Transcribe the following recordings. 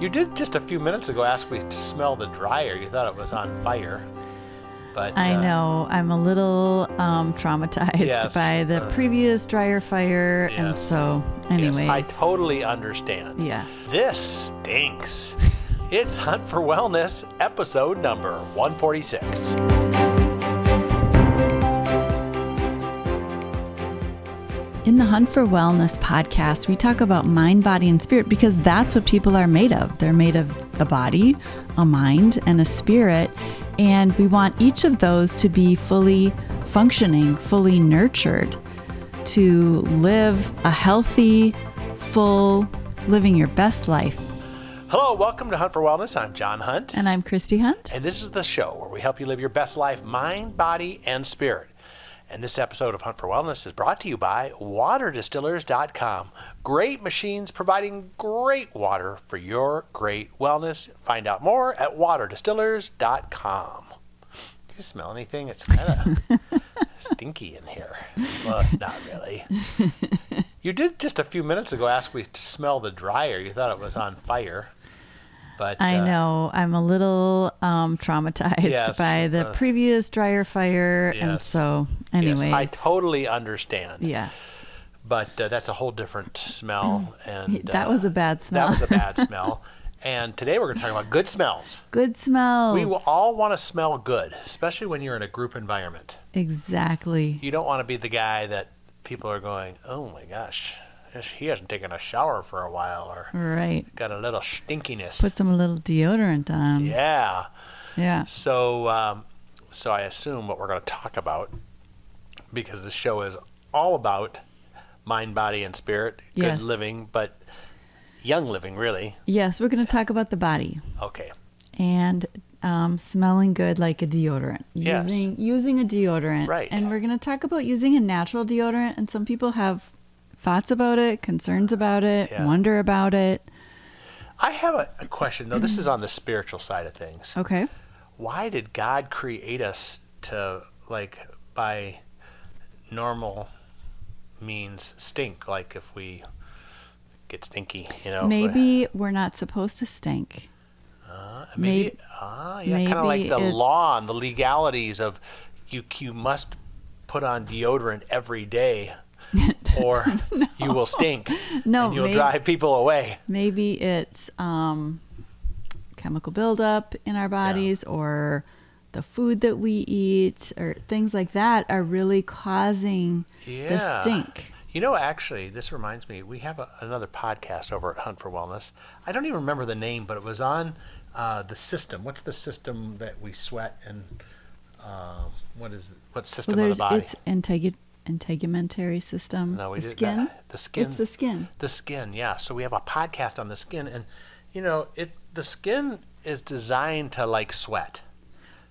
You did just a few minutes ago ask me to smell the dryer. You thought it was on fire. But I know. I'm a little traumatized by the previous dryer fire. Yes. And so, anyways. Yes, I totally understand. Yes. This stinks. It's Hunt for Wellness, episode number 146. In the Hunt for Wellness podcast, we talk about mind, body, and spirit because that's what people are made of. They're made of a body, a mind, and a spirit. And we want each of those to be fully functioning, fully nurtured, to live a healthy, full, living your best life. Hello, welcome to Hunt for Wellness. I'm John Hunt. And I'm Christy Hunt. And this is the show where we help you live your best life, mind, body, and spirit. And this episode of Hunt for Wellness is brought to you by waterdistillers.com. Great machines providing great water for your great wellness. Find out more at waterdistillers.com. Do you smell anything? It's kind of stinky in here. Well, it's not really. You did just a few minutes ago ask me to smell the dryer. You thought it was on fire. But I know. I'm a little traumatized by the previous dryer fire. Yes. And so, anyways. Yes, I totally understand. Yes. But that's a whole different smell. And that was a bad smell. That was a bad smell. And today we're going to talk about good smells. Good smells. We will all want to smell good, especially when you're in a group environment. Exactly. You don't want to be the guy that people are going, oh my gosh, he hasn't taken a shower for a while, or right, got a little stinkiness. Put some little deodorant on. Yeah. Yeah. So I assume what we're going to talk about, because the show is all about mind, body, and spirit, good living, but young living, really. Yes, we're going to talk about the body. Okay. And smelling good like a deodorant. Yes. Using a deodorant. Right. And we're going to talk about using a natural deodorant, and some people have thoughts about it, concerns about it, wonder about it. I have a question, though. This is on the spiritual side of things. Okay. Why did God create us to, by normal means, stink? Like if we get stinky, Maybe we're not supposed to stink. Maybe kind of like the law and the legalities of you must put on deodorant every day. Or you will stink, and you'll drive people away. Maybe it's chemical buildup in our bodies, or the food that we eat, or things like that are really causing the stink. Actually, this reminds me, we have another podcast over at Hunt for Wellness. I don't even remember the name, but it was on the system. What's the system that we sweat, and what system of the body? It's integumentary system. No, we the did skin. That. The skin. It's the skin. The skin, yeah. So we have a podcast on the skin, and the skin is designed to sweat.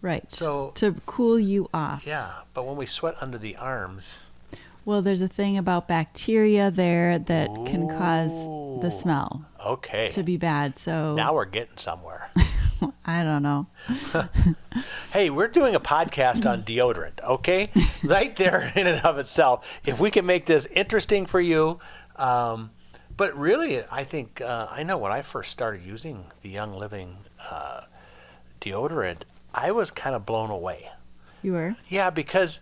Right. So to cool you off. Yeah, but when we sweat under the arms. Well, there's a thing about bacteria there that can cause the smell. Okay. To be bad. So now we're getting somewhere. I don't know. Hey, we're doing a podcast on deodorant, okay? Right there in and of itself. If we can make this interesting for you. But really, I think, I know when I first started using the Young Living deodorant, I was kind of blown away. You were? Yeah, because,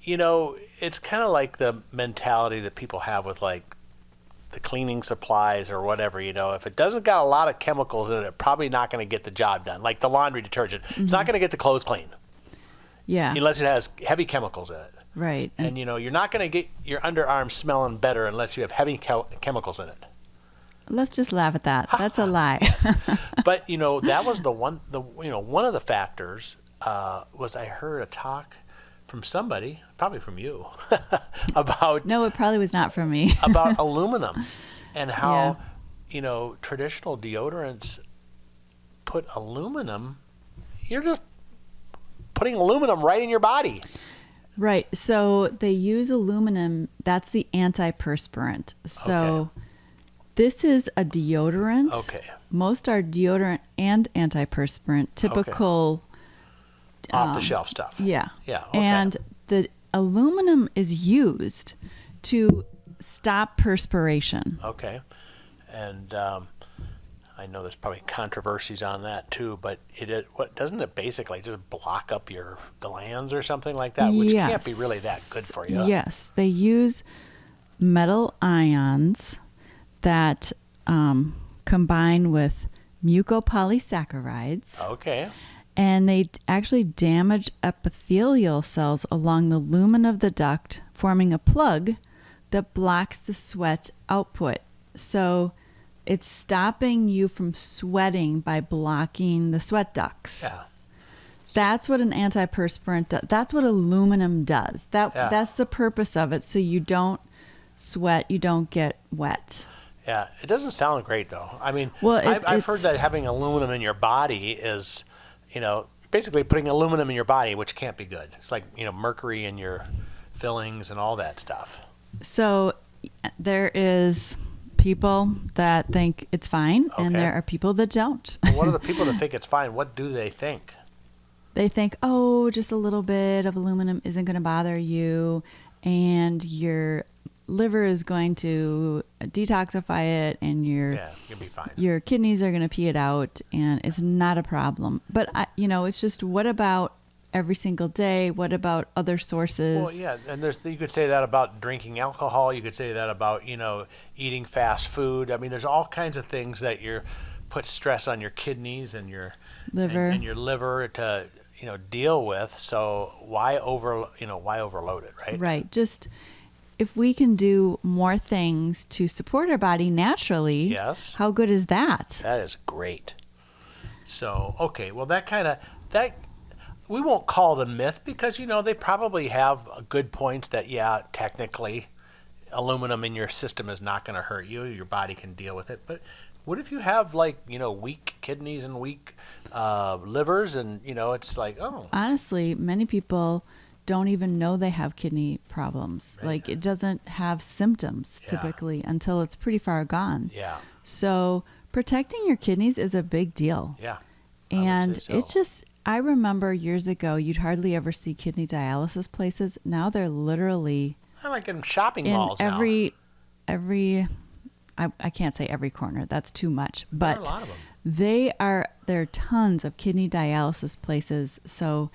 it's kind of like the mentality that people have with the cleaning supplies or whatever, if it doesn't got a lot of chemicals in it, it's probably not going to get the job done. Like the laundry detergent. Mm-hmm. It's not going to get the clothes clean. Yeah. Unless it has heavy chemicals in it. Right. And you're not going to get your underarms smelling better unless you have heavy chemicals in it. Let's just laugh at that. That's a lie. Yes. But, that was one of the factors was I heard a talk from somebody, probably from you, about... No, it probably was not from me. about aluminum and how, traditional deodorants put aluminum, you're just putting aluminum right in your body. Right. So they use aluminum. That's the anti-perspirant. So this is a deodorant. Okay. Most are deodorant and anti-perspirant. Typical... off-the-shelf stuff. Yeah. Yeah. Okay. And the aluminum is used to stop perspiration. Okay. And I know there's probably controversies on that too, but what doesn't it basically just block up your glands or something like that, which can't be really that good for you. Yes, they use metal ions that combine with mucopolysaccharides. Okay. And they actually damage epithelial cells along the lumen of the duct, forming a plug that blocks the sweat output. So it's stopping you from sweating by blocking the sweat ducts. Yeah. That's what an anti-perspirant does. That's what aluminum does. That's the purpose of it. So you don't sweat, you don't get wet. Yeah. It doesn't sound great though. I mean, Well, I've heard that having aluminum in your body is, basically putting aluminum in your body, which can't be good. It's like, mercury in your fillings and all that stuff. So there is people that think it's fine, and there are people that don't. What are the people that think it's fine? What do they think? They think, oh, just a little bit of aluminum isn't going to bother you, and your liver is going to detoxify it, and you'll be fine. Your kidneys are going to pee it out, and it's not a problem. But it's just, what about every single day? What about other sources? Well, yeah, and you could say that about drinking alcohol. You could say that about eating fast food. I mean, there's all kinds of things that put stress on your kidneys and your liver and your liver to deal with. So why overload it, right? Right. Just if we can do more things to support our body naturally, yes, how good is that? That is great. So okay, well that we won't call it a myth because they probably have good points that technically aluminum in your system is not going to hurt you. Your body can deal with it. But what if you have weak kidneys and weak livers and it's like, oh. Honestly, many people don't even know they have kidney problems. Right. Like, it doesn't have symptoms typically until it's pretty far gone. Yeah. So protecting your kidneys is a big deal. Yeah. And I remember years ago, you'd hardly ever see kidney dialysis places. Now they're literally like in shopping malls every I can't say every corner. That's too much. But there are a lot of them. There are tons of kidney dialysis places. So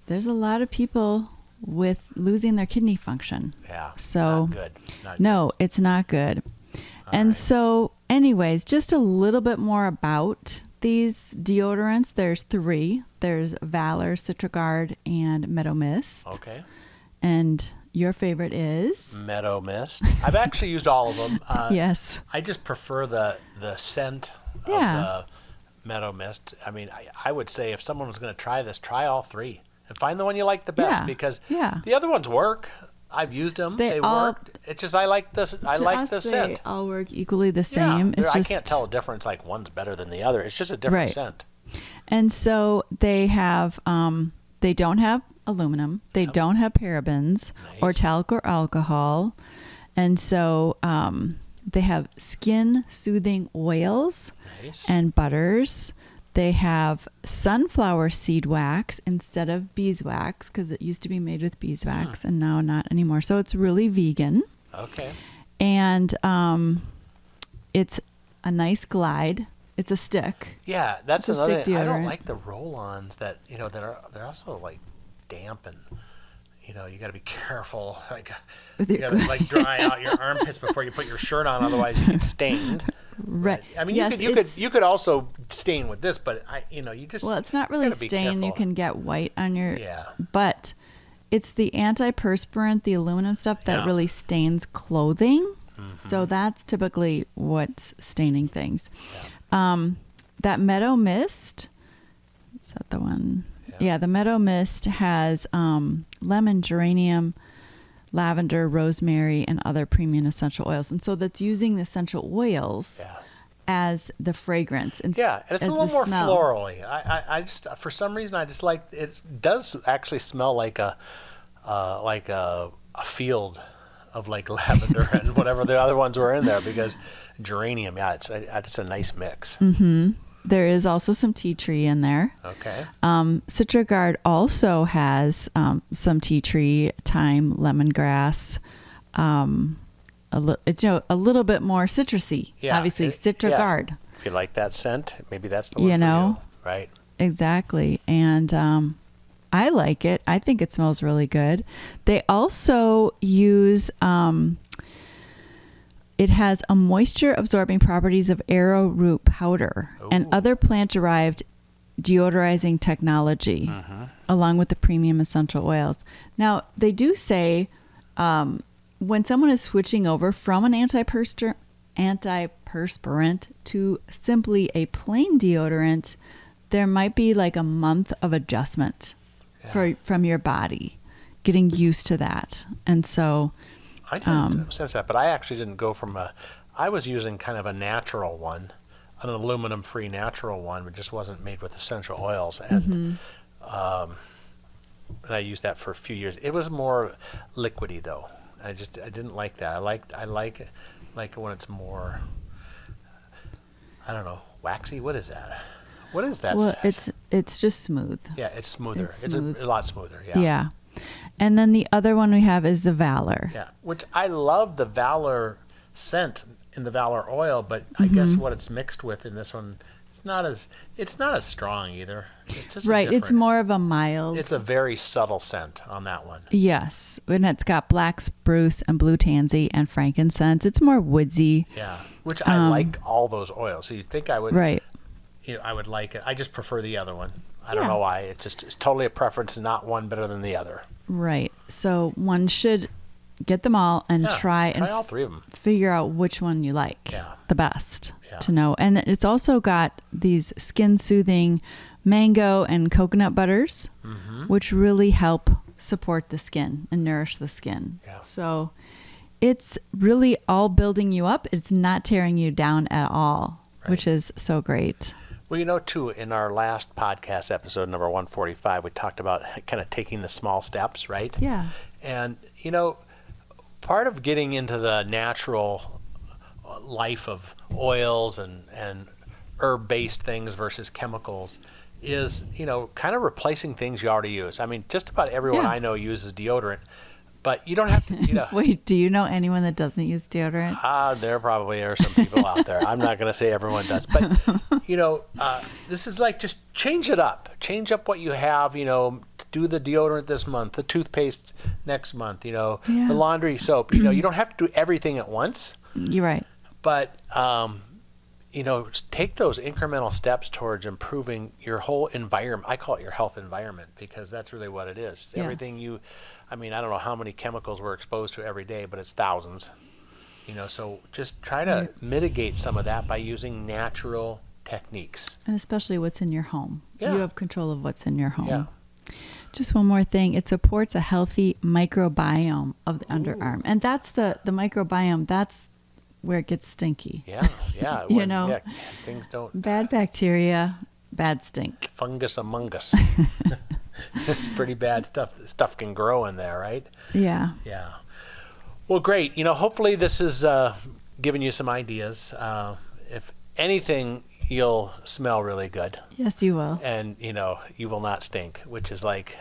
there's a lot of people with losing their kidney function. Yeah. So not good. No, it's not good. So anyways, just a little bit more about these deodorants. There's 3. There's Valor, Citric Guard, and Meadow Mist. Okay. And your favorite is? Meadow Mist. I've actually used all of them. Yes. I just prefer the scent of the Meadow Mist. I mean, I would say if someone was going to try this, try all 3 and find the one you like the best because the other ones work. I've used them. They work. It's just I like the scent. They all work equally the same. Yeah, I can't tell a difference. Like one's better than the other. It's just a different scent. And so they have. They don't have aluminum. They don't have parabens or talc or alcohol, and so they have skin soothing oils and butters. They have sunflower seed wax instead of beeswax because it used to be made with beeswax and now not anymore. So it's really vegan. Okay. And it's a nice glide. It's a stick. Yeah, that's another thing. I don't deodorant. like the roll-ons that they're also like damp and you got to be careful. Like you got to dry out your armpits before you put your shirt on, otherwise you get stained. Right. I mean, you could also stain with this, but you just it's not really stain. You can get white on your but it's the anti-perspirant, the aluminum stuff that really stains clothing. Mm-hmm. So that's typically what's staining things. Yeah. That Meadow Mist, is that the one? Yeah, the Meadow Mist has lemon, geranium, lavender, rosemary, and other premium essential oils. And so that's using the essential oils as the fragrance. And and it's a little more florally. I just, for some reason, I just like, it does actually smell like a field of like lavender and whatever the other ones were in there, because geranium, it's a nice mix. Mm-hmm. There is also some tea tree in there. Okay. Citric Guard also has some tea tree, thyme, lemongrass, a little bit more citrusy. Yeah, obviously, Citric Guard. If you like that scent, maybe that's the one You for know? you. Right. Exactly. And I like it. I think it smells really good. They also use, it has a moisture absorbing properties of arrowroot powder and other plant derived deodorizing technology, along with the premium essential oils. Now, they do say when someone is switching over from an anti-perspirant to simply a plain deodorant, there might be like a month of adjustment from your body, getting used to that. And so I didn't sense that, but I actually didn't go from I was using kind of a natural one, an aluminum-free natural one, but just wasn't made with essential oils. And I used that for a few years. It was more liquidy though. I didn't like that. I like it when it's more, I don't know, waxy. What is that? What is that? Well, it's just smooth. Yeah, it's smoother. It's smooth. a lot smoother. Yeah. Yeah. And then the other one we have is the Valor. Yeah, which I love the Valor scent in the Valor oil, but I guess what it's mixed with in this one, it's not as strong either. It's just Right. It's more of a mild. It's a very subtle scent on that one. Yes. And it's got black spruce and blue tansy and frankincense. It's more woodsy. Yeah, which I like all those oils. So you'd think I would, Right. I would like it. I just prefer the other one. I don't know why. It's totally a preference, not one better than the other. Right. So one should get them all and try all three of them. Figure out which one you like the best to know. And it's also got these skin soothing mango and coconut butters, which really help support the skin and nourish the skin. Yeah. So it's really all building you up. It's not tearing you down at all, which is so great. Well, too, in our last podcast episode, number 145, we talked about kind of taking the small steps, right? Yeah. And, part of getting into the natural life of oils and herb-based things versus chemicals is, kind of replacing things you already use. I mean, just about everyone I know uses deodorant, but you don't have to, Wait, do you know anyone that doesn't use deodorant? There probably are some people out there. I'm not going to say everyone does, but this is like, just change it up. Change up what you have, do the deodorant this month, the toothpaste next month, the laundry soap. You don't have to do everything at once. You're right. But, take those incremental steps towards improving your whole environment. I call it your health environment because that's really what it is. It's everything I don't know how many chemicals we're exposed to every day, but it's thousands. So just try to mitigate some of that by using natural techniques. And especially what's in your home. Yeah. You have control of what's in your home. Yeah. Just one more thing. It supports a healthy microbiome of the underarm. And that's the microbiome. That's where it gets stinky. Yeah. Things don't. Bad bacteria, bad stink. Fungus among us. It's pretty bad stuff. Stuff can grow in there, right? Yeah. Yeah. Well, great. Hopefully this is giving you some ideas. If anything, you'll smell really good. Yes, you will. And, you will not stink, which is like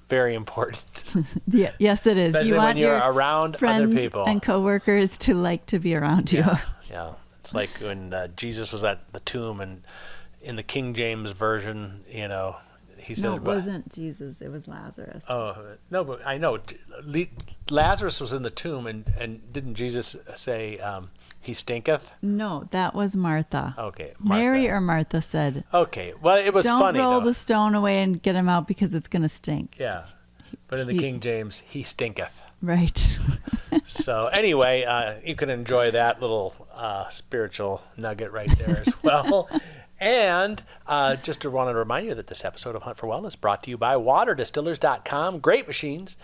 very important. Yeah, yes, it is. Especially you want when you're your around friends other people. and coworkers to like to be around you. Yeah. It's like when Jesus was at the tomb, and in the King James version, he said, No, it wasn't Jesus. It was Lazarus. Oh, no, but I know. Lazarus was in the tomb, and didn't Jesus say, he stinketh? No, that was Martha. Okay. Martha. Mary or Martha said, okay. Well, it was don't funny, roll though. the stone away and get him out because it's going to stink. Yeah. But in the King James, he stinketh. Right. So anyway, you can enjoy that little spiritual nugget right there as well. And just wanted to remind you that this episode of Hunt for Wellness brought to you by waterdistillers.com. Great machines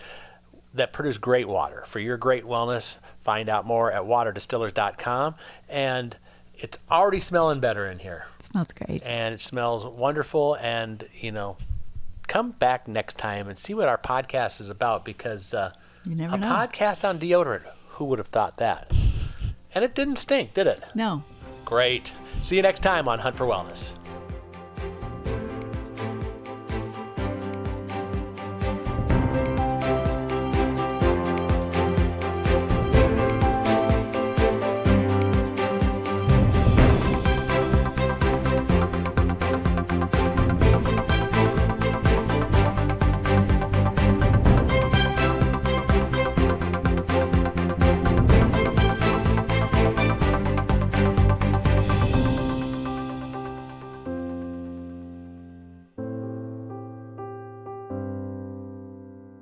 that produce great water for your great wellness. Find out more at waterdistillers.com. And it's already smelling better in here. It smells great. And it smells wonderful. And, come back next time and see what our podcast is about, because you never know. Podcast on deodorant. Who would have thought that? And it didn't stink, did it? No. Great. See you next time on Hunt for Wellness.